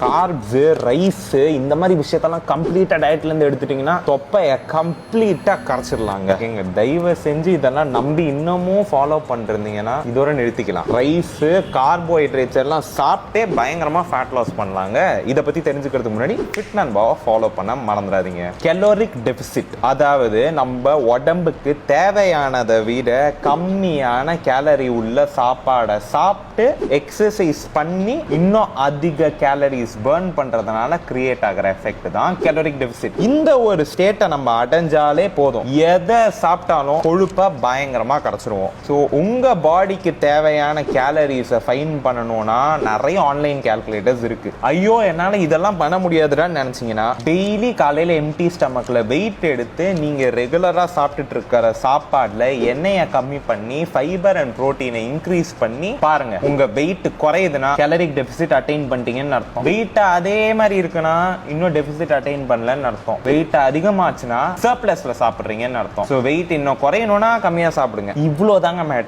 Corps, rice இந்த மாதிரி விஷயத்தெல்லாம் கம்ப்ளீட்டா டயட்ல இருந்து எடுத்துட்டீங்கன்னா தொப்பைய கம்ப்ளீட்டா கரைச்சிடலாங்க. எங்க தயவு செஞ்சு இதெல்லாம் நம்பி இன்னமும் ஃபாலோ பண்றீங்கன்னா இதோட நிறுத்திக்கலாம். ரைஸ், கார்போஹைட்ரேட்ஸ் எல்லாம் சாப்பிட்டே பயங்கரமா ஃபேட் லாஸ் பண்ணலாங்க. இதை பத்தி தெரிஞ்சுக்கிறதுக்கு முன்னாடி ஃபிட் அண்ட் பாவை ஃபாலோ பண்ண மறந்துடாதீங்க. கலோரிக் டெபிசிட், அதாவது நம்ம உடம்புக்கு தேவையானதை விட கம்மியான கேலரி உள்ள சாப்பாடை சாப்பிட்டு எக்ஸசைஸ் பண்ணி இன்னும் அதிக கேலரி பர்ன் பண்றதுனால கிரியேட் ஆகிற எஃபெக்ட் தான் கலோரிக் டெபிசிட். இந்த ஒரு ஸ்டேட்டை நம்ம அடைஞ்சாலே போதும், எதை சாப்பிட்டாலும் கொழுப்பை பயங்கரமா கரைச்சிருவோம். ஸோ உங்க பாடிக்கு தேவையான கேலரிஸை ஃபைன் பண்ணணும்னா நிறைய ஆன்லைன் கால்குலேட்டர்ஸ் இருக்கு. ஐயோ என்னால இதெல்லாம் பண்ண முடியாதுன்னு நினைச்சீங்கன்னா டெய்லி காலையில எம்டி ஸ்டமக்ல வெயிட் எடுத்து நீங்க ரெகுலரா சாப்பிட்டுட்டு இருக்கிற சாப்பாடுல எண்ணெயை கம்மி பண்ணி ஃபைபர் அண்ட் புரோட்டீனை இன்க்ரீஸ் பண்ணி பாருங்க. உங்க வெயிட் குறையுதுன்னா கலோரிக் டெபிசிட் அட்டைன் பண்ணிட்டீங்கன்னு அர்த்தம். வெயிட் அதே மாதிரி இருக்குன்னா இன்னும் டெபிசிட் அட்டைன் பண்ணலன்னு அர்த்தம். வெயிட் அதிகமாச்சுன்னா சர்ப்ளஸ்ல சாப்பிடுறீங்கன்னு அர்த்தம். சோ வெயிட் இன்னும் குறையணும்னா கம்மியா சாப்பிடுங்க. இவ்வளவுதாங்க மேட்டர்.